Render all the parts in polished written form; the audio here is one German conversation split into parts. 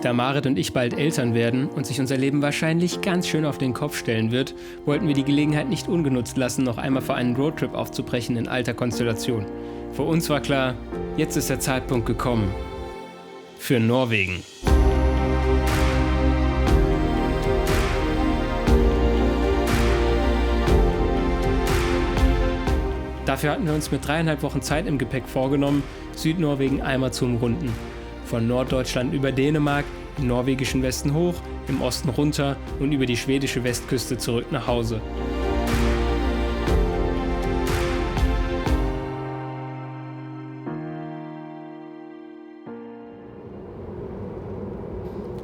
Da Marit und ich bald Eltern werden und sich unser Leben wahrscheinlich ganz schön auf den Kopf stellen wird, wollten wir die Gelegenheit nicht ungenutzt lassen, noch einmal für einen Roadtrip aufzubrechen in alter Konstellation. Für uns war klar, jetzt ist der Zeitpunkt gekommen. Für Norwegen. Dafür hatten wir uns mit 3,5 Wochen Zeit im Gepäck vorgenommen, Südnorwegen einmal zu umrunden. Von Norddeutschland über Dänemark, im norwegischen Westen hoch, im Osten runter und über die schwedische Westküste zurück nach Hause.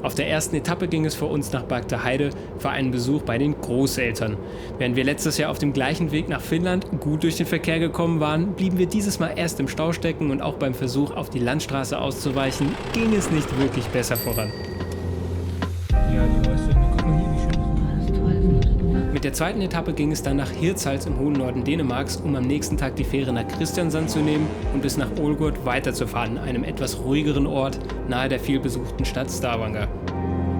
Auf der ersten Etappe ging es für uns nach Bagdaheide für einen Besuch bei den Großeltern. Während wir letztes Jahr auf dem gleichen Weg nach Finnland gut durch den Verkehr gekommen waren, blieben wir dieses Mal erst im Stau stecken und auch beim Versuch, auf die Landstraße auszuweichen, ging es nicht wirklich besser voran. Mit der zweiten Etappe ging es dann nach Hirtshals im hohen Norden Dänemarks, um am nächsten Tag die Fähre nach Kristiansand zu nehmen und bis nach Ålgård weiterzufahren, einem etwas ruhigeren Ort nahe der vielbesuchten Stadt Stavanger.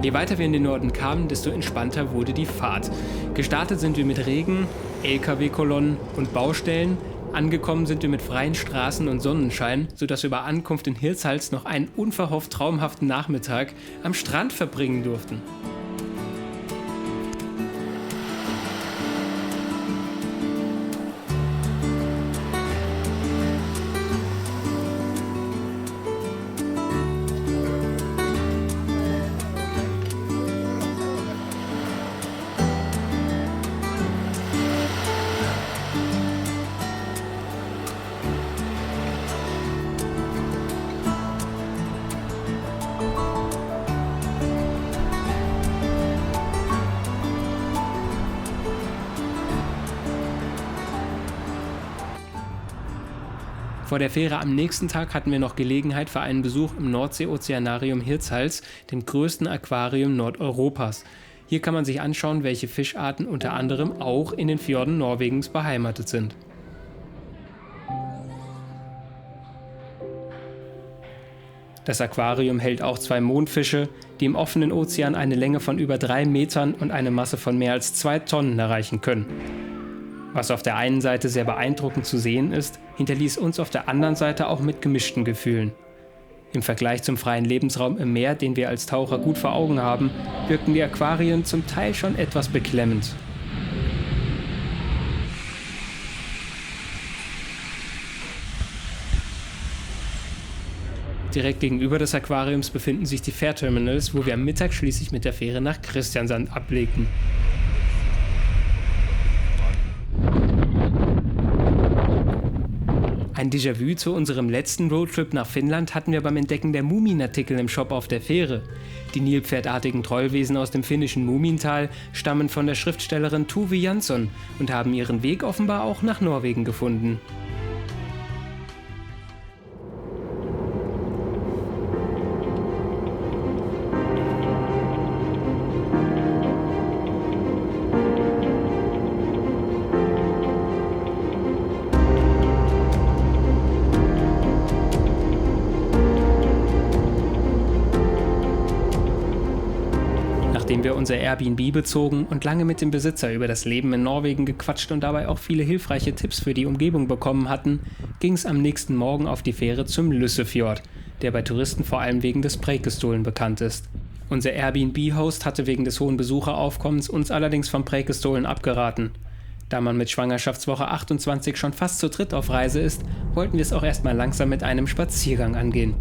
Je weiter wir in den Norden kamen, desto entspannter wurde die Fahrt. Gestartet sind wir mit Regen, LKW-Kolonnen und Baustellen. Angekommen sind wir mit freien Straßen und Sonnenschein, sodass wir bei Ankunft in Hirtshals noch einen unverhofft traumhaften Nachmittag am Strand verbringen durften. Vor der Fähre am nächsten Tag hatten wir noch Gelegenheit für einen Besuch im Nordsee-Ozeanarium Hirtshals, dem größten Aquarium Nordeuropas. Hier kann man sich anschauen, welche Fischarten unter anderem auch in den Fjorden Norwegens beheimatet sind. Das Aquarium hält auch 2 Mondfische, die im offenen Ozean eine Länge von über 3 Metern und eine Masse von mehr als 2 Tonnen erreichen können. Was auf der einen Seite sehr beeindruckend zu sehen ist, hinterließ uns auf der anderen Seite auch mit gemischten Gefühlen. Im Vergleich zum freien Lebensraum im Meer, den wir als Taucher gut vor Augen haben, wirkten die Aquarien zum Teil schon etwas beklemmend. Direkt gegenüber des Aquariums befinden sich die Fährterminals, wo wir am Mittag schließlich mit der Fähre nach Kristiansand ablegten. Ein Déjà-vu zu unserem letzten Roadtrip nach Finnland hatten wir beim Entdecken der Muminartikel im Shop auf der Fähre. Die nilpferdartigen Trollwesen aus dem finnischen Mumintal stammen von der Schriftstellerin Tove Jansson und haben ihren Weg offenbar auch nach Norwegen gefunden. Nachdem wir unser Airbnb bezogen und lange mit dem Besitzer über das Leben in Norwegen gequatscht und dabei auch viele hilfreiche Tipps für die Umgebung bekommen hatten, ging es am nächsten Morgen auf die Fähre zum Lyssefjord, der bei Touristen vor allem wegen des Preikestolen bekannt ist. Unser Airbnb-Host hatte wegen des hohen Besucheraufkommens uns allerdings vom Preikestolen abgeraten. Da man mit Schwangerschaftswoche 28 schon fast zu dritt auf Reise ist, wollten wir es auch erstmal langsam mit einem Spaziergang angehen.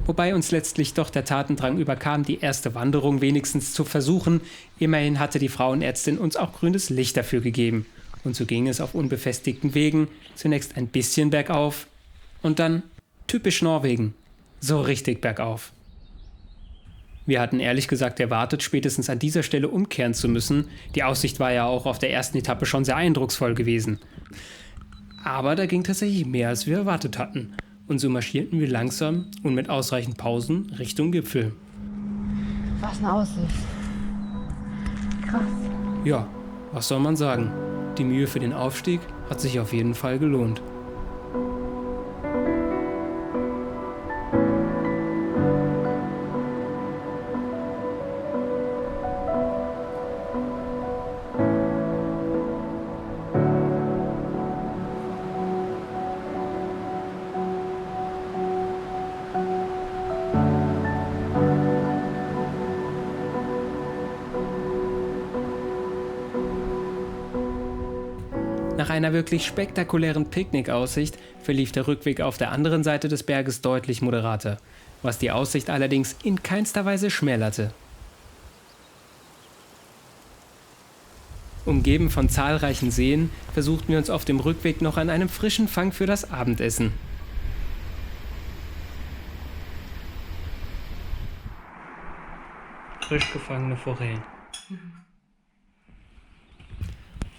Wobei uns letztlich doch der Tatendrang überkam, die erste Wanderung wenigstens zu versuchen. Immerhin hatte die Frauenärztin uns auch grünes Licht dafür gegeben. Und so ging es auf unbefestigten Wegen, zunächst ein bisschen bergauf und dann, typisch Norwegen, so richtig bergauf. Wir hatten ehrlich gesagt erwartet, spätestens an dieser Stelle umkehren zu müssen. Die Aussicht war ja auch auf der ersten Etappe schon sehr eindrucksvoll gewesen. Aber da ging tatsächlich mehr, als wir erwartet hatten. Und so marschierten wir langsam und mit ausreichend Pausen Richtung Gipfel. Was eine Aussicht. Krass. Ja, was soll man sagen? Die Mühe für den Aufstieg hat sich auf jeden Fall gelohnt. Nach einer wirklich spektakulären Picknickaussicht verlief der Rückweg auf der anderen Seite des Berges deutlich moderater, was die Aussicht allerdings in keinster Weise schmälerte. Umgeben von zahlreichen Seen versuchten wir uns auf dem Rückweg noch an einem frischen Fang für das Abendessen. Frisch gefangene Forellen.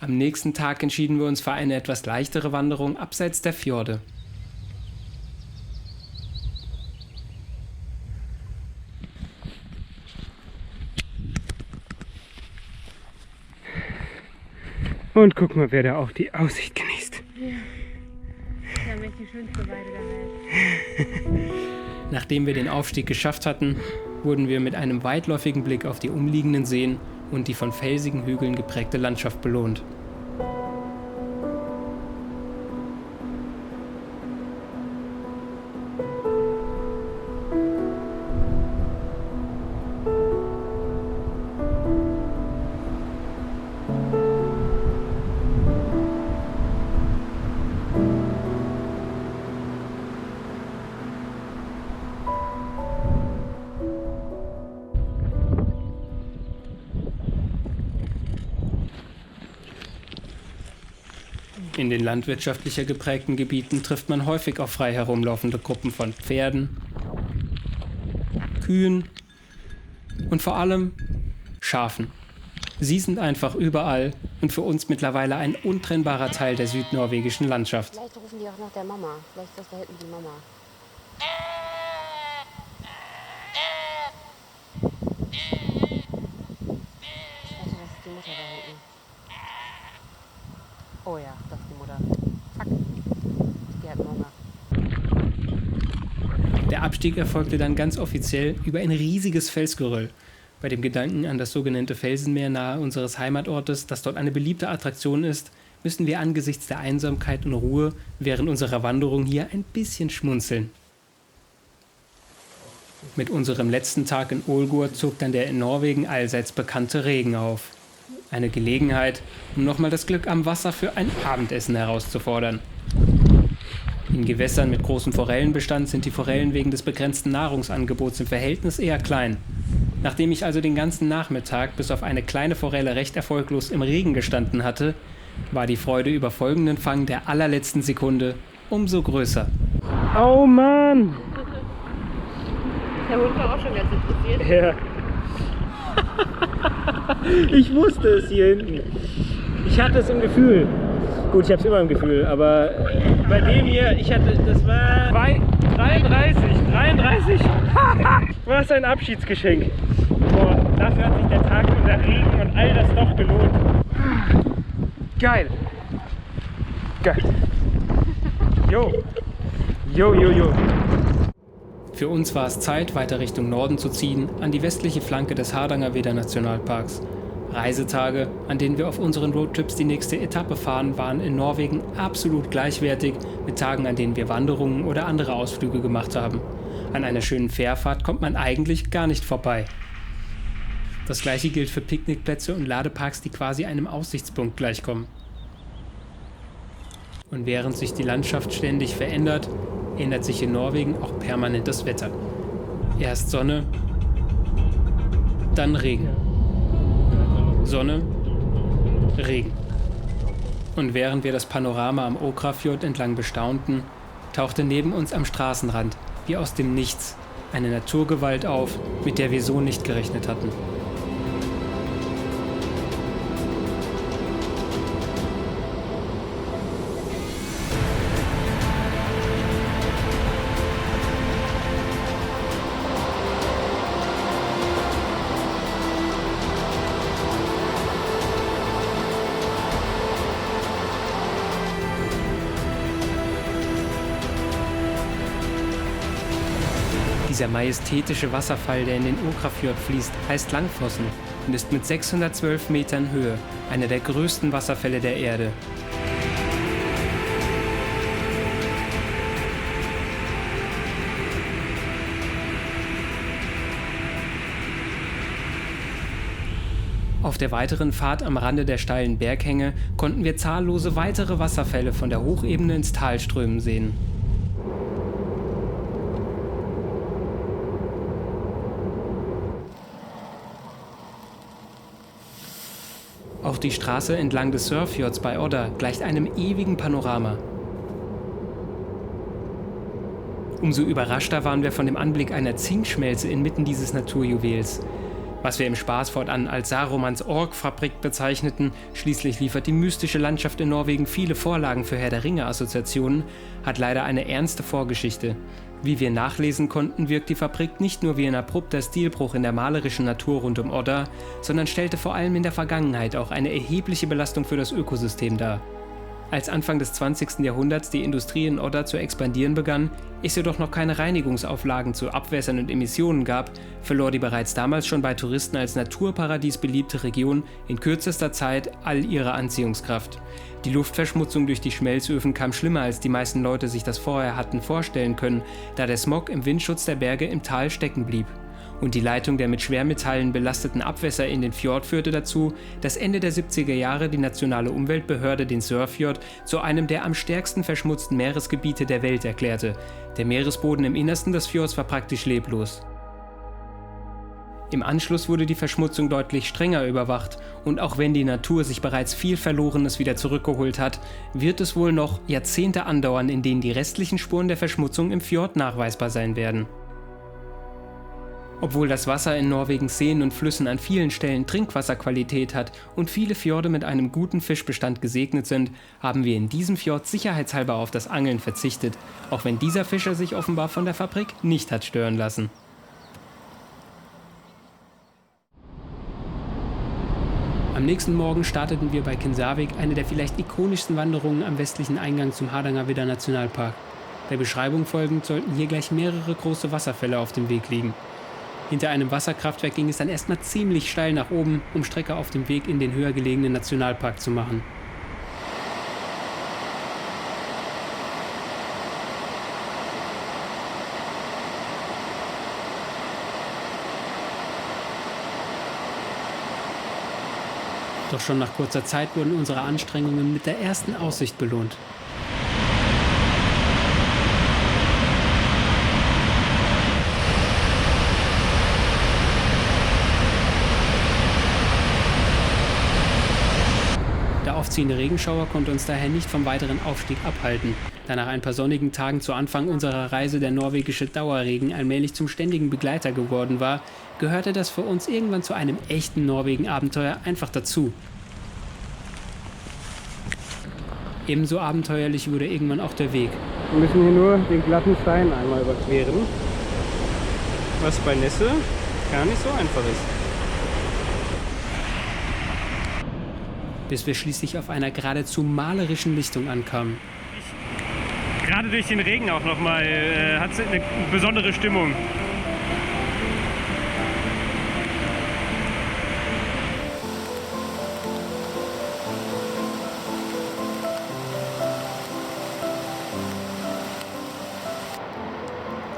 Am nächsten Tag entschieden wir uns für eine etwas leichtere Wanderung abseits der Fjorde. Und guck mal, wer da auch die Aussicht genießt. Ja. Wir haben echt die schönste Weide der Welt. Nachdem wir den Aufstieg geschafft hatten, wurden wir mit einem weitläufigen Blick auf die umliegenden Seen und die von felsigen Hügeln geprägte Landschaft belohnt. In den landwirtschaftlicher geprägten Gebieten trifft man häufig auf frei herumlaufende Gruppen von Pferden, Kühen und vor allem Schafen. Sie sind einfach überall und für uns mittlerweile ein untrennbarer Teil der südnorwegischen Landschaft. Vielleicht rufen die auch nach der Mama. Vielleicht ist das da hinten die Mama. Ich wette, das ist die Mutter da hinten. Oh ja, das ist die Mutter. Fuck. Die hat Hunger. Der Abstieg erfolgte dann ganz offiziell über ein riesiges Felsgeröll. Bei dem Gedanken an das sogenannte Felsenmeer nahe unseres Heimatortes, das dort eine beliebte Attraktion ist, müssen wir angesichts der Einsamkeit und Ruhe während unserer Wanderung hier ein bisschen schmunzeln. Mit unserem letzten Tag in Ålgård zog dann der in Norwegen allseits bekannte Regen auf. Eine Gelegenheit, um nochmal das Glück am Wasser für ein Abendessen herauszufordern. In Gewässern mit großem Forellenbestand sind die Forellen wegen des begrenzten Nahrungsangebots im Verhältnis eher klein. Nachdem ich also den ganzen Nachmittag bis auf eine kleine Forelle recht erfolglos im Regen gestanden hatte, war die Freude über folgenden Fang der allerletzten Sekunde umso größer. Oh Mann! Der Hund war auch schon ganz interessiert. Ja. Ich wusste es hier hinten. Ich hatte es im Gefühl. Gut, ich habe es immer im Gefühl, aber bei dem hier, das war 33. Was ein Abschiedsgeschenk. Boah, dafür hat sich der Tag und der Regen und all das doch gelohnt. Geil. Jo. Für uns war es Zeit, weiter Richtung Norden zu ziehen, an die westliche Flanke des Hardangervidda Nationalparks. Reisetage, an denen wir auf unseren Roadtrips die nächste Etappe fahren, waren in Norwegen absolut gleichwertig mit Tagen, an denen wir Wanderungen oder andere Ausflüge gemacht haben. An einer schönen Fährfahrt kommt man eigentlich gar nicht vorbei. Das gleiche gilt für Picknickplätze und Ladeparks, die quasi einem Aussichtspunkt gleichkommen. Und während sich die Landschaft ständig verändert, ändert sich in Norwegen auch permanent das Wetter. Erst Sonne, dann Regen. Sonne, Regen. Und während wir das Panorama am Åkrafjord entlang bestaunten, tauchte neben uns am Straßenrand, wie aus dem Nichts, eine Naturgewalt auf, mit der wir so nicht gerechnet hatten. Dieser majestätische Wasserfall, der in den Åkrafjord fließt, heißt Langfossen und ist mit 612 Metern Höhe einer der größten Wasserfälle der Erde. Auf der weiteren Fahrt am Rande der steilen Berghänge konnten wir zahllose weitere Wasserfälle von der Hochebene ins Tal strömen sehen. Auch die Straße entlang des Sørfjords bei Odda gleicht einem ewigen Panorama. Umso überraschter waren wir von dem Anblick einer Zinkschmelze inmitten dieses Naturjuwels. Was wir im Spaß fortan als Sarumans Ork-Fabrik bezeichneten, schließlich liefert die mystische Landschaft in Norwegen viele Vorlagen für Herr der Ringe-Assoziationen, hat leider eine ernste Vorgeschichte. Wie wir nachlesen konnten, wirkt die Fabrik nicht nur wie ein abrupter Stilbruch in der malerischen Natur rund um Odda, sondern stellte vor allem in der Vergangenheit auch eine erhebliche Belastung für das Ökosystem dar. Als Anfang des 20. Jahrhunderts die Industrie in Odda zu expandieren begann, es jedoch noch keine Reinigungsauflagen zu Abwässern und Emissionen gab, verlor die bereits damals schon bei Touristen als Naturparadies beliebte Region in kürzester Zeit all ihre Anziehungskraft. Die Luftverschmutzung durch die Schmelzöfen kam schlimmer, als die meisten Leute sich das vorher hatten vorstellen können, da der Smog im Windschutz der Berge im Tal stecken blieb. Und die Leitung der mit Schwermetallen belasteten Abwässer in den Fjord führte dazu, dass Ende der 70er Jahre die nationale Umweltbehörde den Sørfjord zu einem der am stärksten verschmutzten Meeresgebiete der Welt erklärte. Der Meeresboden im Innersten des Fjords war praktisch leblos. Im Anschluss wurde die Verschmutzung deutlich strenger überwacht und auch wenn die Natur sich bereits viel Verlorenes wieder zurückgeholt hat, wird es wohl noch Jahrzehnte andauern, in denen die restlichen Spuren der Verschmutzung im Fjord nachweisbar sein werden. Obwohl das Wasser in Norwegens Seen und Flüssen an vielen Stellen Trinkwasserqualität hat und viele Fjorde mit einem guten Fischbestand gesegnet sind, haben wir in diesem Fjord sicherheitshalber auf das Angeln verzichtet, auch wenn dieser Fischer sich offenbar von der Fabrik nicht hat stören lassen. Am nächsten Morgen starteten wir bei Kinsarvik eine der vielleicht ikonischsten Wanderungen am westlichen Eingang zum Hardangervidda Nationalpark. Der Beschreibung folgend sollten hier gleich mehrere große Wasserfälle auf dem Weg liegen. Hinter einem Wasserkraftwerk ging es dann erstmal ziemlich steil nach oben, um Strecke auf dem Weg in den höher gelegenen Nationalpark zu machen. Doch schon nach kurzer Zeit wurden unsere Anstrengungen mit der ersten Aussicht belohnt. Der aufziehende Regenschauer konnte uns daher nicht vom weiteren Aufstieg abhalten, da nach ein paar sonnigen Tagen zu Anfang unserer Reise der norwegische Dauerregen allmählich zum ständigen Begleiter geworden war, gehörte das für uns irgendwann zu einem echten Norwegen-Abenteuer einfach dazu. Ebenso abenteuerlich wurde irgendwann auch der Weg. Wir müssen hier nur den glatten Stein einmal überqueren, was bei Nässe gar nicht so einfach ist. Bis wir schließlich auf einer geradezu malerischen Lichtung ankamen. Gerade durch den Regen auch nochmal hat es eine besondere Stimmung.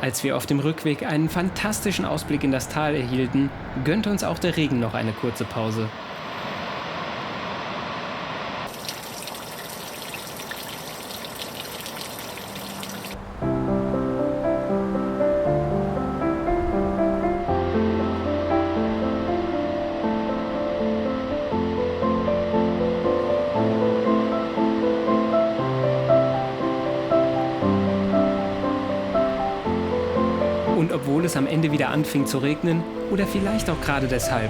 Als wir auf dem Rückweg einen fantastischen Ausblick in das Tal erhielten, gönnte uns auch der Regen noch eine kurze Pause. Und obwohl es am Ende wieder anfing zu regnen, oder vielleicht auch gerade deshalb,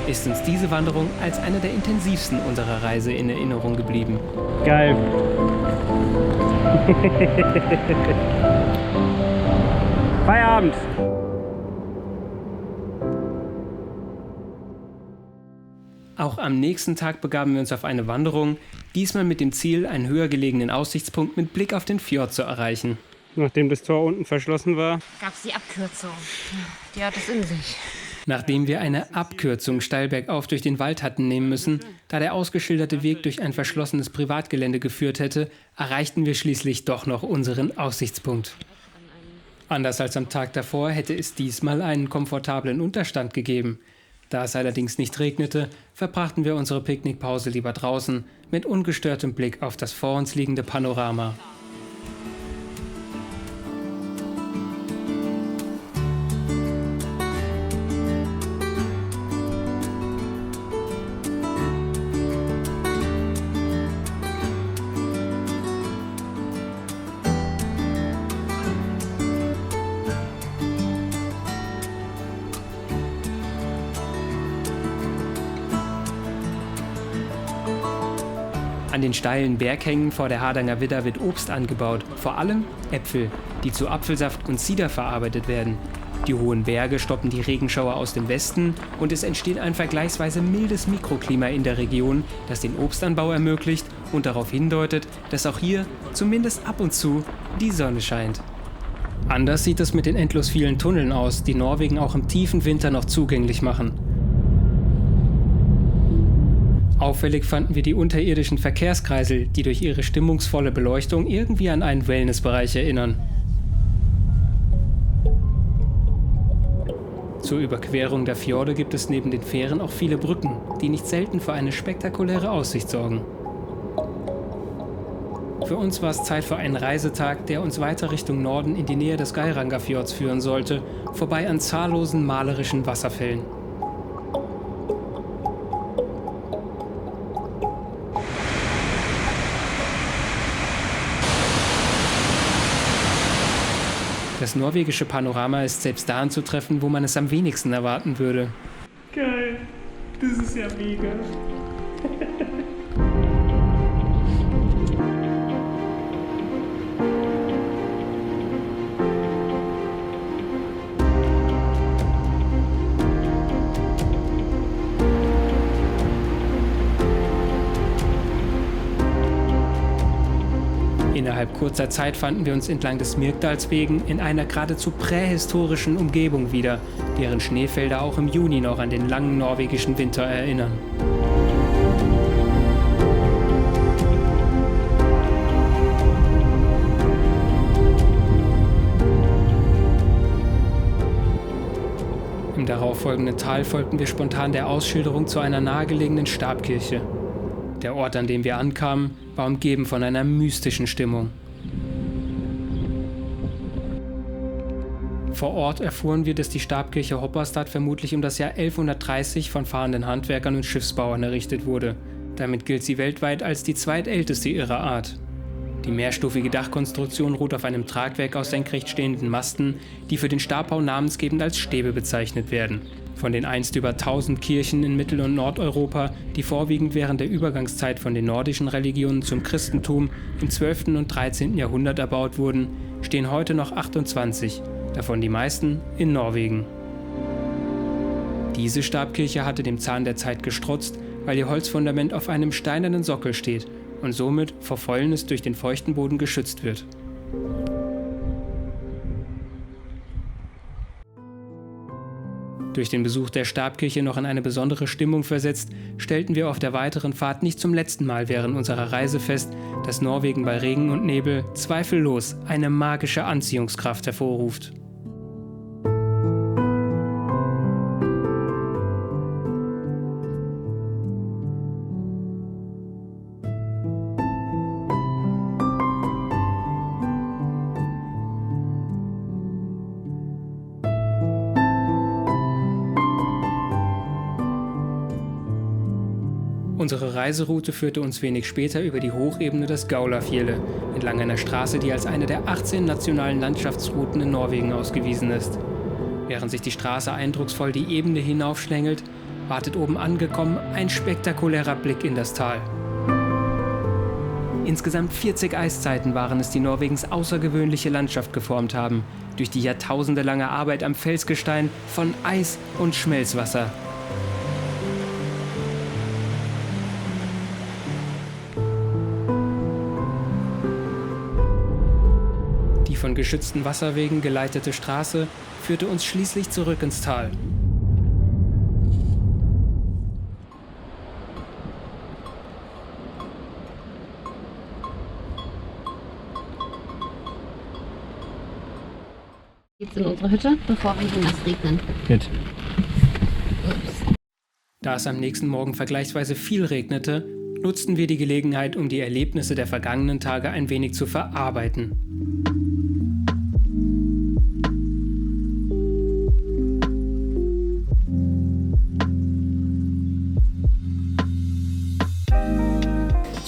ist uns diese Wanderung als eine der intensivsten unserer Reise in Erinnerung geblieben. Geil. Feierabend. Auch am nächsten Tag begaben wir uns auf eine Wanderung, diesmal mit dem Ziel, einen höher gelegenen Aussichtspunkt mit Blick auf den Fjord zu erreichen. Nachdem das Tor unten verschlossen war, Gab es die Abkürzung. Die hat es in sich. Nachdem wir eine Abkürzung steil bergauf durch den Wald hatten nehmen müssen, da der ausgeschilderte Weg durch ein verschlossenes Privatgelände geführt hätte, erreichten wir schließlich doch noch unseren Aussichtspunkt. Anders als am Tag davor hätte es diesmal einen komfortablen Unterstand gegeben. Da es allerdings nicht regnete, verbrachten wir unsere Picknickpause lieber draußen mit ungestörtem Blick auf das vor uns liegende Panorama. An den steilen Berghängen vor der Hardanger Widder wird Obst angebaut, vor allem Äpfel, die zu Apfelsaft und Cider verarbeitet werden. Die hohen Berge stoppen die Regenschauer aus dem Westen und es entsteht ein vergleichsweise mildes Mikroklima in der Region, das den Obstanbau ermöglicht und darauf hindeutet, dass auch hier, zumindest ab und zu, die Sonne scheint. Anders sieht es mit den endlos vielen Tunneln aus, die Norwegen auch im tiefen Winter noch zugänglich machen. Auffällig fanden wir die unterirdischen Verkehrskreisel, die durch ihre stimmungsvolle Beleuchtung irgendwie an einen Wellnessbereich erinnern. Zur Überquerung der Fjorde gibt es neben den Fähren auch viele Brücken, die nicht selten für eine spektakuläre Aussicht sorgen. Für uns war es Zeit für einen Reisetag, der uns weiter Richtung Norden in die Nähe des Geirangerfjords führen sollte, vorbei an zahllosen malerischen Wasserfällen. Das norwegische Panorama ist selbst da anzutreffen, wo man es am wenigsten erwarten würde. Geil, das ist ja mega. Innerhalb kurzer Zeit fanden wir uns entlang des Myrkdalswegen in einer geradezu prähistorischen Umgebung wieder, deren Schneefelder auch im Juni noch an den langen norwegischen Winter erinnern. Im darauffolgenden Tal folgten wir spontan der Ausschilderung zu einer nahegelegenen Stabkirche. Der Ort, an dem wir ankamen, war umgeben von einer mystischen Stimmung. Vor Ort erfuhren wir, dass die Stabkirche Hopparstad vermutlich um das Jahr 1130 von fahrenden Handwerkern und Schiffsbauern errichtet wurde. Damit gilt sie weltweit als die zweitälteste ihrer Art. Die mehrstufige Dachkonstruktion ruht auf einem Tragwerk aus senkrecht stehenden Masten, die für den Stabbau namensgebend als Stäbe bezeichnet werden. Von den einst über 1000 Kirchen in Mittel- und Nordeuropa, die vorwiegend während der Übergangszeit von den nordischen Religionen zum Christentum im 12. und 13. Jahrhundert erbaut wurden, stehen heute noch 28, davon die meisten in Norwegen. Diese Stabkirche hatte dem Zahn der Zeit gestrotzt, weil ihr Holzfundament auf einem steinernen Sockel steht und somit vor Fäulnis durch den feuchten Boden geschützt wird. Durch den Besuch der Stabkirche noch in eine besondere Stimmung versetzt, stellten wir auf der weiteren Fahrt nicht zum letzten Mal während unserer Reise fest, dass Norwegen bei Regen und Nebel zweifellos eine magische Anziehungskraft hervorruft. Unsere Reiseroute führte uns wenig später über die Hochebene des Gaulafjelle, entlang einer Straße, die als eine der 18 nationalen Landschaftsrouten in Norwegen ausgewiesen ist. Während sich die Straße eindrucksvoll die Ebene hinaufschlängelt, wartet oben angekommen ein spektakulärer Blick in das Tal. Insgesamt 40 Eiszeiten waren es, die Norwegens außergewöhnliche Landschaft geformt haben, durch die jahrtausendelange Arbeit am Felsgestein von Eis und Schmelzwasser. Die von geschützten Wasserwegen geleitete Straße führte uns schließlich zurück ins Tal. Jetzt in unsere Hütte, bevor wir hier nass regnen. Gut. Da es am nächsten Morgen vergleichsweise viel regnete, nutzten wir die Gelegenheit, um die Erlebnisse der vergangenen Tage ein wenig zu verarbeiten.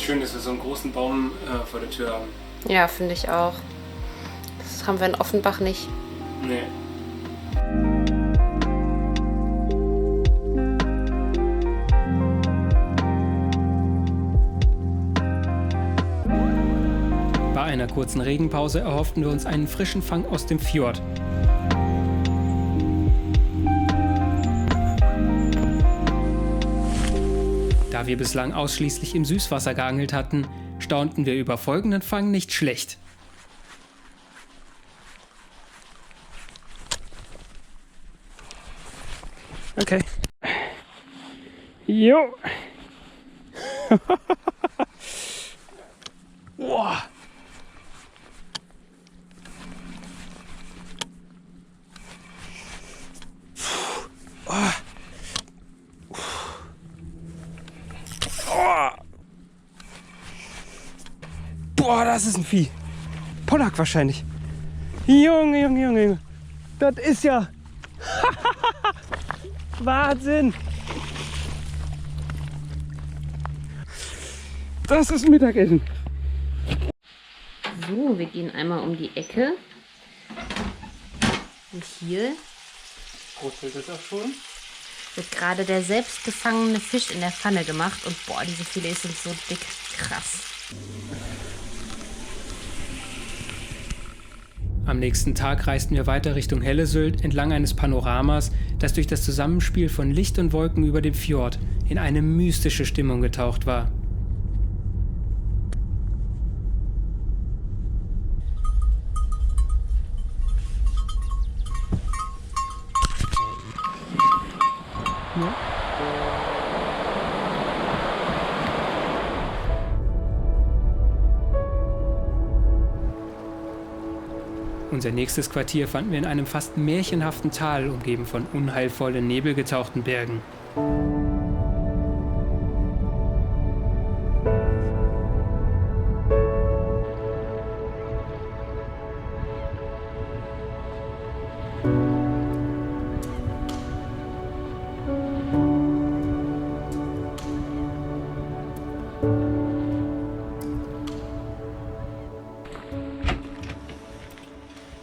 Schön, dass wir so einen großen Baum vor der Tür haben. Ja, finde ich auch. Das haben wir in Offenbach nicht. Nee. Bei einer kurzen Regenpause erhofften wir uns einen frischen Fang aus dem Fjord. Da wir bislang ausschließlich im Süßwasser geangelt hatten, staunten wir über folgenden Fang nicht schlecht. Okay. Jo. Boah. Boah, das ist ein Vieh. Pollack wahrscheinlich. Junge, Junge, Junge, Junge. Das ist ja... Wahnsinn. Das ist Mittagessen. So, wir gehen einmal um die Ecke. Und hier Brutzelt es auch schon? wird gerade der selbst gefangene Fisch in der Pfanne gemacht. Und boah, diese Filets sind so dick. Krass. Am nächsten Tag reisten wir weiter Richtung Hellesylt entlang eines Panoramas, das durch das Zusammenspiel von Licht und Wolken über dem Fjord in eine mystische Stimmung getaucht war. Unser nächstes Quartier fanden wir in einem fast märchenhaften Tal, umgeben von unheilvollen, nebelgetauchten Bergen.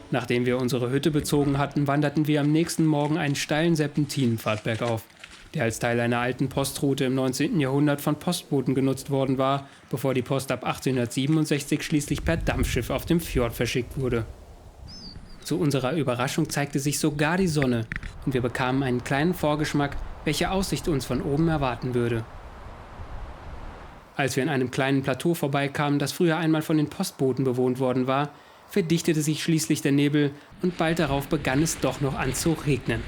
Nachdem wir unsere Hütte bezogen hatten, wanderten wir am nächsten Morgen einen steilen Serpentinenpfad bergauf, der als Teil einer alten Postroute im 19. Jahrhundert von Postboten genutzt worden war, bevor die Post ab 1867 schließlich per Dampfschiff auf dem Fjord verschickt wurde. Zu unserer Überraschung zeigte sich sogar die Sonne und wir bekamen einen kleinen Vorgeschmack, welche Aussicht uns von oben erwarten würde. Als wir an einem kleinen Plateau vorbeikamen, das früher einmal von den Postboten bewohnt worden war, verdichtete sich schließlich der Nebel und bald darauf begann es doch noch an zu regnen.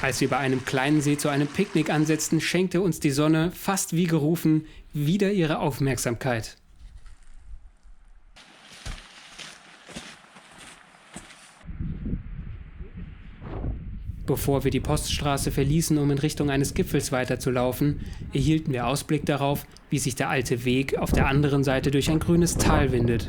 Als wir bei einem kleinen See zu einem Picknick ansetzten, schenkte uns die Sonne, fast wie gerufen, wieder ihre Aufmerksamkeit. Bevor wir die Poststraße verließen, um in Richtung eines Gipfels weiterzulaufen, erhielten wir Ausblick darauf, wie sich der alte Weg auf der anderen Seite durch ein grünes Tal windet.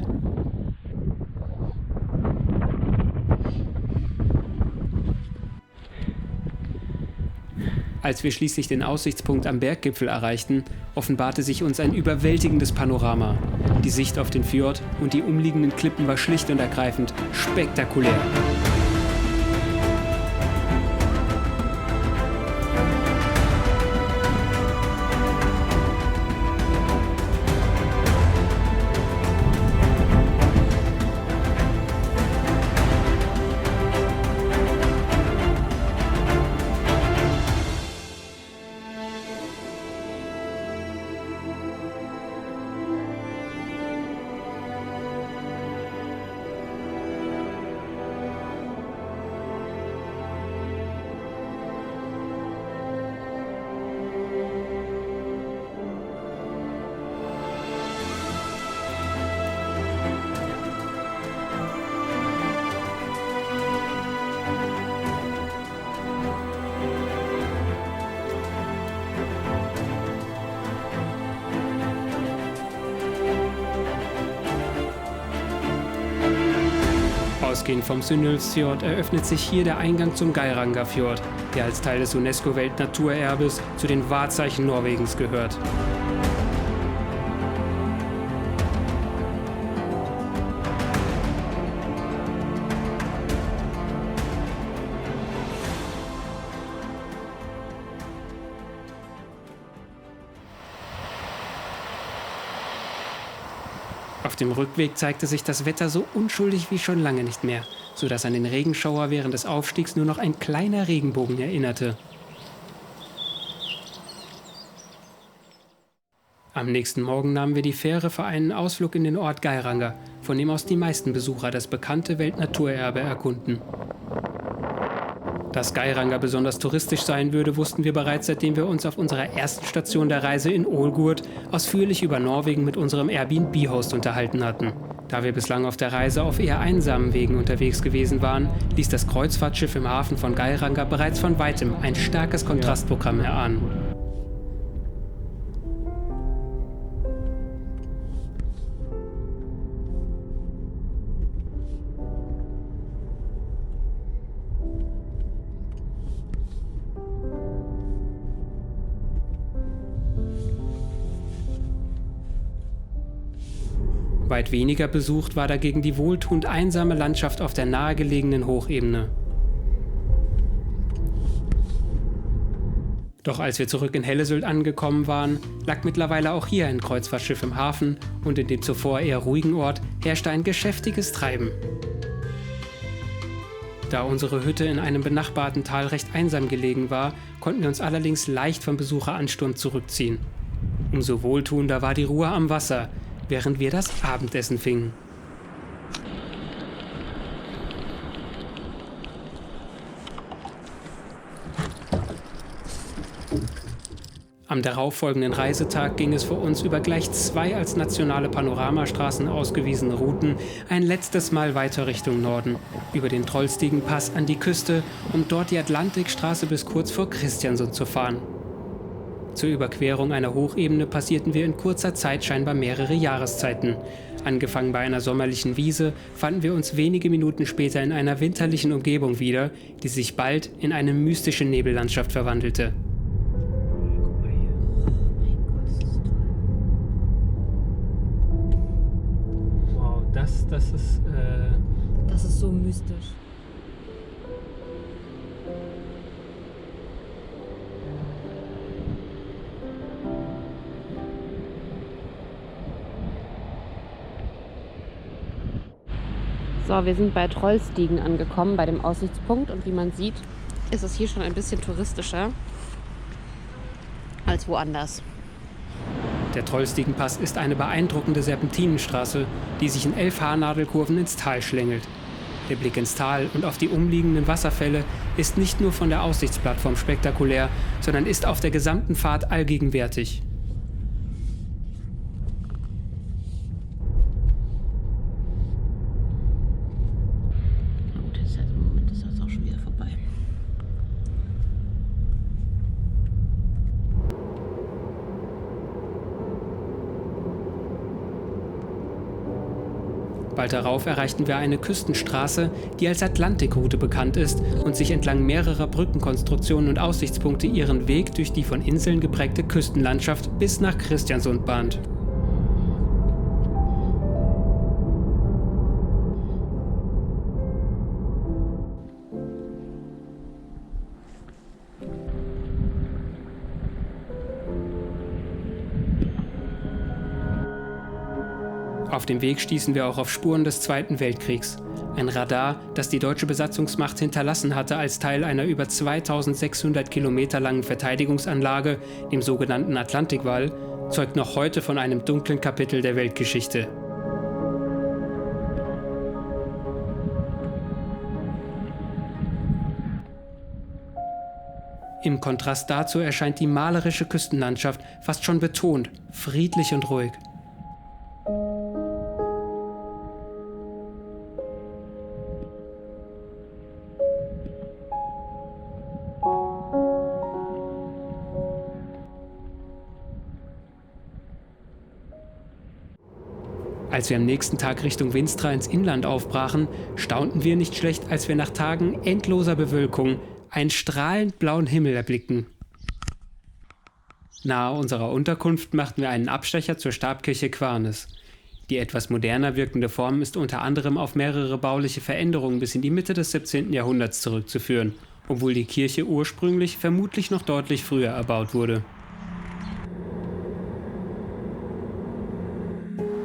Als wir schließlich den Aussichtspunkt am Berggipfel erreichten, offenbarte sich uns ein überwältigendes Panorama. Die Sicht auf den Fjord und die umliegenden Klippen war schlicht und ergreifend spektakulär. Ausgehend vom Synulfsfjord eröffnet sich hier der Eingang zum Geirangerfjord, der als Teil des UNESCO-Weltnaturerbes zu den Wahrzeichen Norwegens gehört. Auf dem Rückweg zeigte sich das Wetter so unschuldig wie schon lange nicht mehr, sodass an den Regenschauer während des Aufstiegs nur noch ein kleiner Regenbogen erinnerte. Am nächsten Morgen nahmen wir die Fähre für einen Ausflug in den Ort Geiranger, von dem aus die meisten Besucher das bekannte Weltnaturerbe erkunden. Dass Geiranger besonders touristisch sein würde, wussten wir bereits, seitdem wir uns auf unserer ersten Station der Reise in Ålgård ausführlich über Norwegen mit unserem Airbnb-Host unterhalten hatten. Da wir bislang auf der Reise auf eher einsamen Wegen unterwegs gewesen waren, ließ das Kreuzfahrtschiff im Hafen von Geiranger bereits von weitem ein starkes Kontrastprogramm erahnen. Weit weniger besucht war dagegen die wohltuend einsame Landschaft auf der nahegelegenen Hochebene. Doch als wir zurück in Hellesylt angekommen waren, lag mittlerweile auch hier ein Kreuzfahrtschiff im Hafen und in dem zuvor eher ruhigen Ort herrschte ein geschäftiges Treiben. Da unsere Hütte in einem benachbarten Tal recht einsam gelegen war, konnten wir uns allerdings leicht vom Besucheransturm zurückziehen. Umso wohltuender war die Ruhe am Wasser, während wir das Abendessen fingen. Am darauffolgenden Reisetag ging es für uns über gleich 2 als nationale Panoramastraßen ausgewiesene Routen ein letztes Mal weiter Richtung Norden, über den Trollstigenpass an die Küste, um dort die Atlantikstraße bis kurz vor Kristiansund zu fahren. Zur Überquerung einer Hochebene passierten wir in kurzer Zeit scheinbar mehrere Jahreszeiten. Angefangen bei einer sommerlichen Wiese fanden wir uns wenige Minuten später in einer winterlichen Umgebung wieder, die sich bald in eine mystische Nebellandschaft verwandelte. Wow, das ist... Das ist so mystisch. So, wir sind bei Trollstigen angekommen, bei dem Aussichtspunkt. Und wie man sieht, ist es hier schon ein bisschen touristischer als woanders. Der Trollstigenpass ist eine beeindruckende Serpentinenstraße, die sich in 11 Haarnadelkurven ins Tal schlängelt. Der Blick ins Tal und auf die umliegenden Wasserfälle ist nicht nur von der Aussichtsplattform spektakulär, sondern ist auf der gesamten Fahrt allgegenwärtig. Bald darauf erreichten wir eine Küstenstraße, die als Atlantikroute bekannt ist und sich entlang mehrerer Brückenkonstruktionen und Aussichtspunkte ihren Weg durch die von Inseln geprägte Küstenlandschaft bis nach Kristiansund bahnt. Auf dem Weg stießen wir auch auf Spuren des Zweiten Weltkriegs. Ein Radar, das die deutsche Besatzungsmacht hinterlassen hatte als Teil einer über 2600 Kilometer langen Verteidigungsanlage, dem sogenannten Atlantikwall, zeugt noch heute von einem dunklen Kapitel der Weltgeschichte. Im Kontrast dazu erscheint die malerische Küstenlandschaft fast schon betont, friedlich und ruhig. Als wir am nächsten Tag Richtung Winstra ins Inland aufbrachen, staunten wir nicht schlecht, als wir nach Tagen endloser Bewölkung einen strahlend blauen Himmel erblickten. Nahe unserer Unterkunft machten wir einen Abstecher zur Stabkirche Quarnes. Die etwas moderner wirkende Form ist unter anderem auf mehrere bauliche Veränderungen bis in die Mitte des 17. Jahrhunderts zurückzuführen, obwohl die Kirche ursprünglich vermutlich noch deutlich früher erbaut wurde.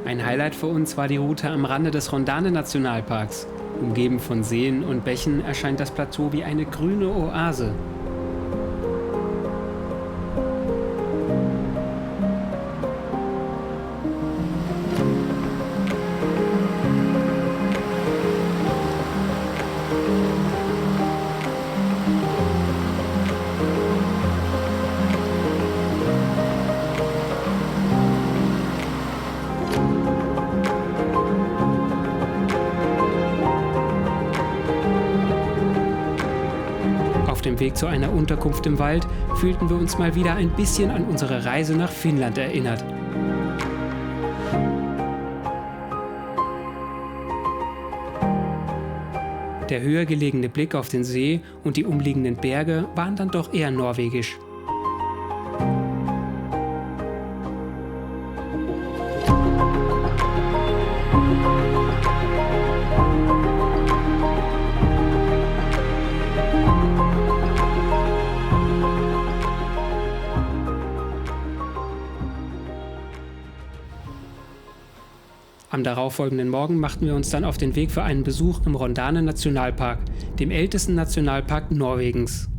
Ein Highlight für uns war die Route am Rande des Rondane-Nationalparks. Umgeben von Seen und Bächen erscheint das Plateau wie eine grüne Oase. Auf dem Weg zu einer Unterkunft im Wald fühlten wir uns mal wieder ein bisschen an unsere Reise nach Finnland erinnert. Der höher gelegene Blick auf den See und die umliegenden Berge waren dann doch eher norwegisch. Am darauffolgenden Morgen machten wir uns dann auf den Weg für einen Besuch im Rondane-Nationalpark, dem ältesten Nationalpark Norwegens.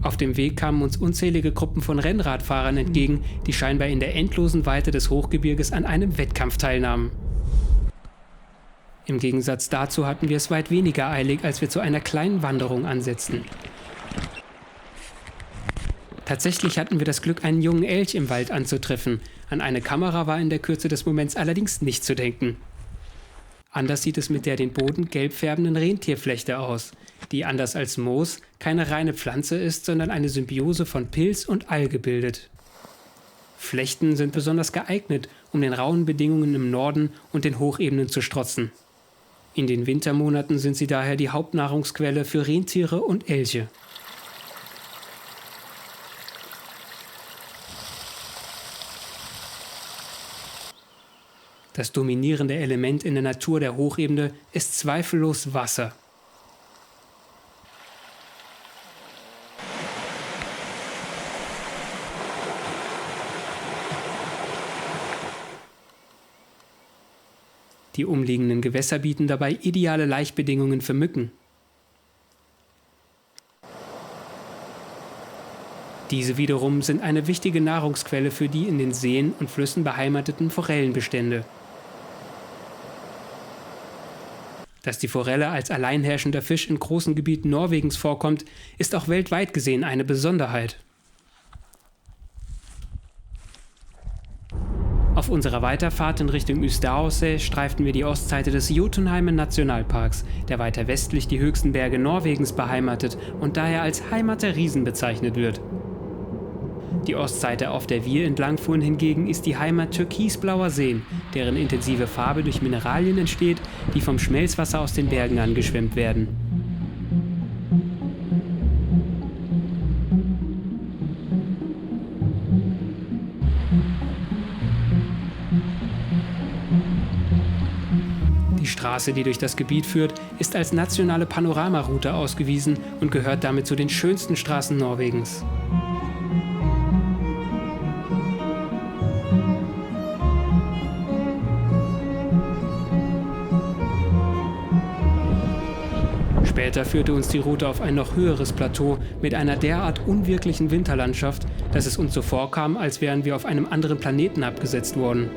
Auf dem Weg kamen uns unzählige Gruppen von Rennradfahrern entgegen, die scheinbar in der endlosen Weite des Hochgebirges an einem Wettkampf teilnahmen. Im Gegensatz dazu hatten wir es weit weniger eilig, als wir zu einer kleinen Wanderung ansetzten. Tatsächlich hatten wir das Glück, einen jungen Elch im Wald anzutreffen. An eine Kamera war in der Kürze des Moments allerdings nicht zu denken. Anders sieht es mit der den Boden gelb färbenden Rentierflechte aus, die anders als Moos keine reine Pflanze ist, sondern eine Symbiose von Pilz und Alge bildet. Flechten sind besonders geeignet, um den rauen Bedingungen im Norden und den Hochebenen zu strotzen. In den Wintermonaten sind sie daher die Hauptnahrungsquelle für Rentiere und Elche. Das dominierende Element in der Natur der Hochebene ist zweifellos Wasser. Die umliegenden Gewässer bieten dabei ideale Laichbedingungen für Mücken. Diese wiederum sind eine wichtige Nahrungsquelle für die in den Seen und Flüssen beheimateten Forellenbestände. Dass die Forelle als alleinherrschender Fisch in großen Gebieten Norwegens vorkommt, ist auch weltweit gesehen eine Besonderheit. Auf unserer Weiterfahrt in Richtung Østerdalsøy streiften wir die Ostseite des Jotunheimen Nationalparks, der weiter westlich die höchsten Berge Norwegens beheimatet und daher als Heimat der Riesen bezeichnet wird. Die Ostseite, auf der wir entlangfuhren, hingegen ist die Heimat türkisblauer Seen, deren intensive Farbe durch Mineralien entsteht, die vom Schmelzwasser aus den Bergen angeschwemmt werden. Die Straße, die durch das Gebiet führt, ist als nationale Panoramaroute ausgewiesen und gehört damit zu den schönsten Straßen Norwegens. Später führte uns die Route auf ein noch höheres Plateau mit einer derart unwirklichen Winterlandschaft, dass es uns so vorkam, als wären wir auf einem anderen Planeten abgesetzt worden.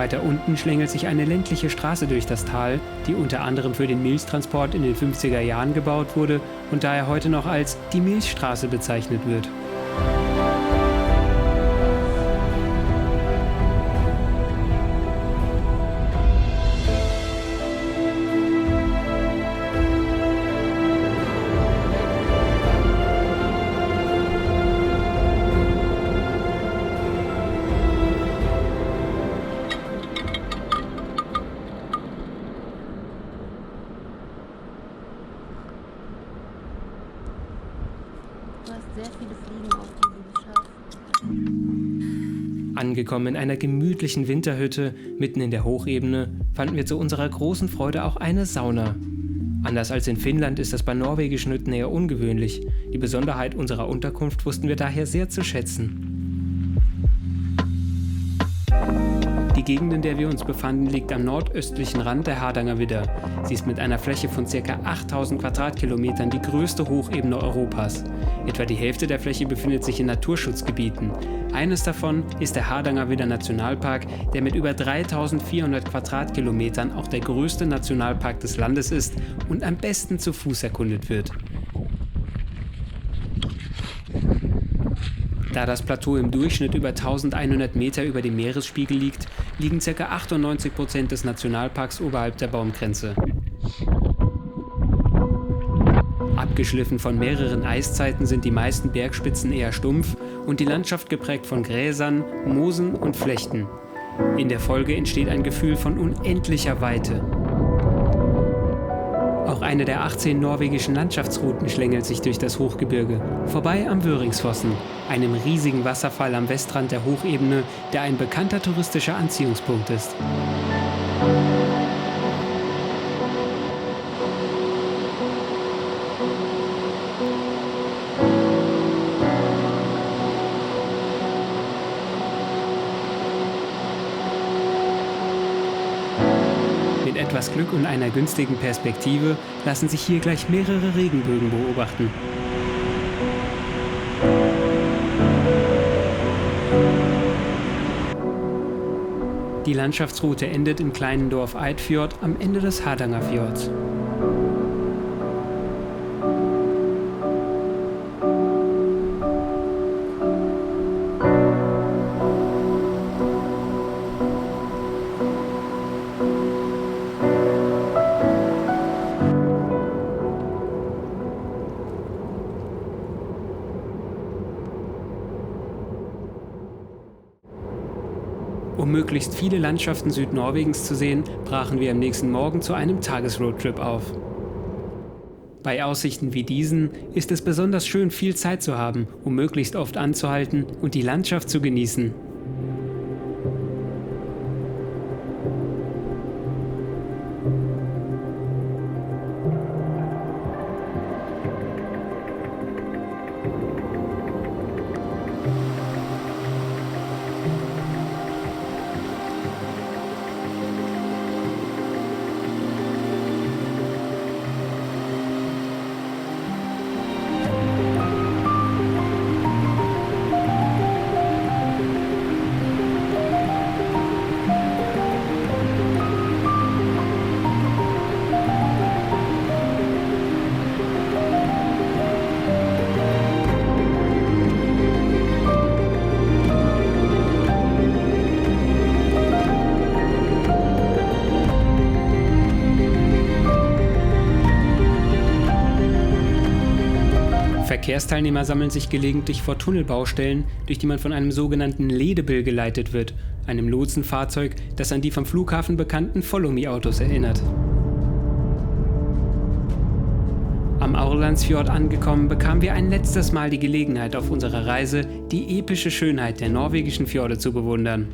Weiter unten unten schlängelt sich eine ländliche Straße durch das Tal, die unter anderem für den Milchtransport in den 50er Jahren gebaut wurde und daher heute noch als die Milchstraße bezeichnet wird. Du hast sehr viele Fliegen auf diesem Schaf. Angekommen in einer gemütlichen Winterhütte mitten in der Hochebene fanden wir zu unserer großen Freude auch eine Sauna. Anders als in Finnland ist das bei norwegischen Hütten eher ungewöhnlich. Die Besonderheit unserer Unterkunft wussten wir daher sehr zu schätzen. Die Gegend, in der wir uns befanden, liegt am nordöstlichen Rand der Hardangervidda. Sie ist mit einer Fläche von ca. 8000 Quadratkilometern die größte Hochebene Europas. Etwa die Hälfte der Fläche befindet sich in Naturschutzgebieten. Eines davon ist der Hardangervidda Nationalpark, der mit über 3400 Quadratkilometern auch der größte Nationalpark des Landes ist und am besten zu Fuß erkundet wird. Da das Plateau im Durchschnitt über 1100 Meter über dem Meeresspiegel liegt, liegen ca. 98% des Nationalparks oberhalb der Baumgrenze. Abgeschliffen von mehreren Eiszeiten sind die meisten Bergspitzen eher stumpf und die Landschaft geprägt von Gräsern, Moosen und Flechten. In der Folge entsteht ein Gefühl von unendlicher Weite. Auch eine der 18 norwegischen Landschaftsrouten schlängelt sich durch das Hochgebirge, vorbei am Vöringsfossen, einem riesigen Wasserfall am Westrand der Hochebene, der ein bekannter touristischer Anziehungspunkt ist. Mit etwas Glück und einer günstigen Perspektive lassen sich hier gleich mehrere Regenbögen beobachten. Die Landschaftsroute endet im kleinen Dorf Eidfjord am Ende des Hardangerfjords. Um möglichst viele Landschaften Südnorwegens zu sehen, brachen wir am nächsten Morgen zu einem Tagesroadtrip auf. Bei Aussichten wie diesen ist es besonders schön, viel Zeit zu haben, um möglichst oft anzuhalten und die Landschaft zu genießen. Verkehrsteilnehmer sammeln sich gelegentlich vor Tunnelbaustellen, durch die man von einem sogenannten Ledebil geleitet wird, einem Lotsenfahrzeug, das an die vom Flughafen bekannten Follow-Me-Autos erinnert. Am Aurlandsfjord angekommen, bekamen wir ein letztes Mal die Gelegenheit auf unserer Reise, die epische Schönheit der norwegischen Fjorde zu bewundern.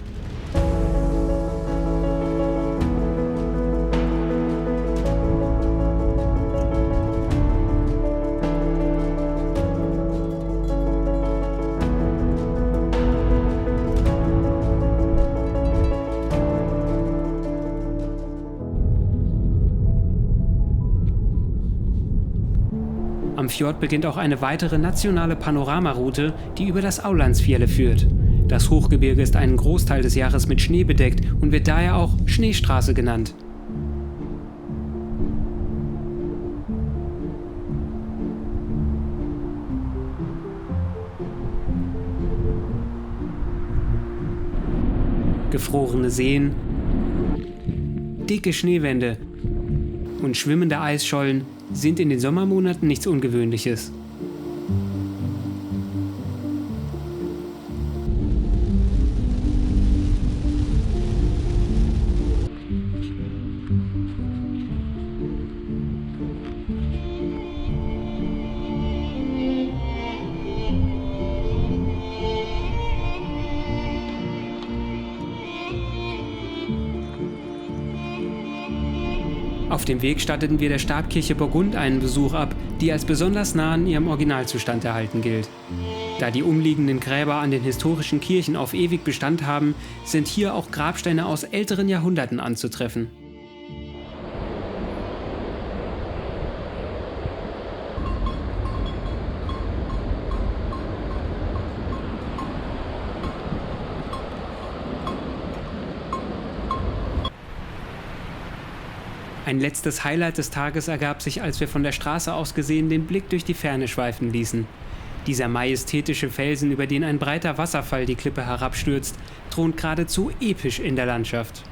Am Fjord beginnt auch eine weitere nationale Panoramaroute, die über das Aurlandsfjellet führt. Das Hochgebirge ist einen Großteil des Jahres mit Schnee bedeckt und wird daher auch Schneestraße genannt. Gefrorene Seen, dicke Schneewände und schwimmende Eisschollen sind in den Sommermonaten nichts Ungewöhnliches. Auf dem Weg statteten wir der Stabkirche Burgund einen Besuch ab, die als besonders nah an ihrem Originalzustand erhalten gilt. Da die umliegenden Gräber an den historischen Kirchen auf ewig Bestand haben, sind hier auch Grabsteine aus älteren Jahrhunderten anzutreffen. Ein letztes Highlight des Tages ergab sich, als wir von der Straße aus gesehen den Blick durch die Ferne schweifen ließen. Dieser majestätische Felsen, über den ein breiter Wasserfall die Klippe herabstürzt, thront geradezu episch in der Landschaft.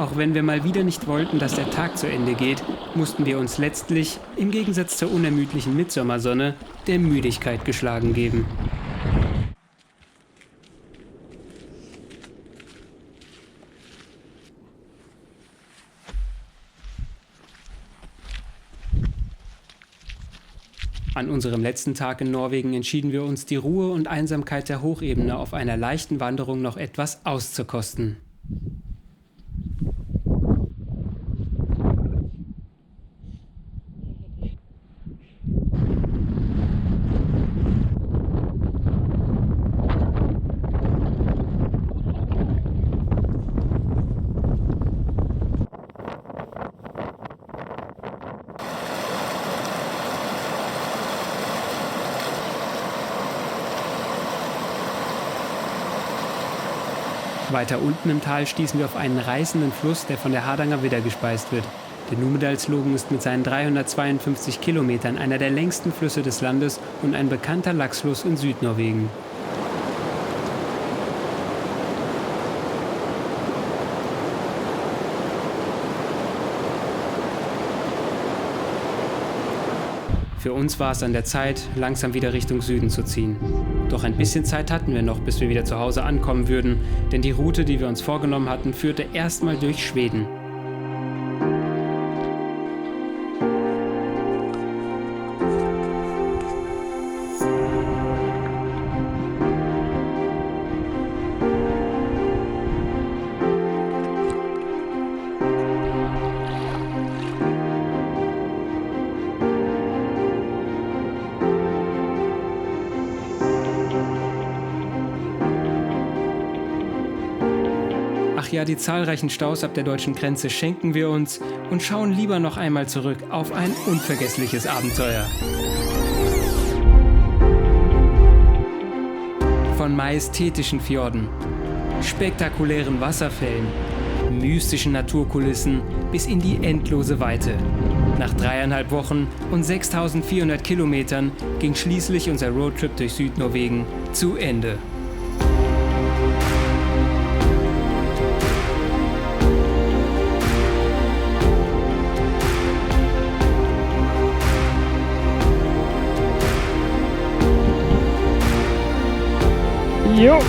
Auch wenn wir mal wieder nicht wollten, dass der Tag zu Ende geht, mussten wir uns letztlich, im Gegensatz zur unermüdlichen Mitsommersonne, der Müdigkeit geschlagen geben. An unserem letzten Tag in Norwegen entschieden wir uns, die Ruhe und Einsamkeit der Hochebene auf einer leichten Wanderung noch etwas auszukosten. Weiter unten im Tal stießen wir auf einen reißenden Fluss, der von der Hardanger Widder gespeist wird. Der Numedalslogen ist mit seinen 352 Kilometern einer der längsten Flüsse des Landes und ein bekannter Lachsfluss in Südnorwegen. Für uns war es an der Zeit, langsam wieder Richtung Süden zu ziehen. Doch ein bisschen Zeit hatten wir noch, bis wir wieder zu Hause ankommen würden, denn die Route, die wir uns vorgenommen hatten, führte erstmal durch Schweden. Ja, die zahlreichen Staus ab der deutschen Grenze schenken wir uns und schauen lieber noch einmal zurück auf ein unvergessliches Abenteuer. Von majestätischen Fjorden, spektakulären Wasserfällen, mystischen Naturkulissen bis in die endlose Weite. Nach 3,5 Wochen und 6.400 Kilometern ging schließlich unser Roadtrip durch Südnorwegen zu Ende. Jo.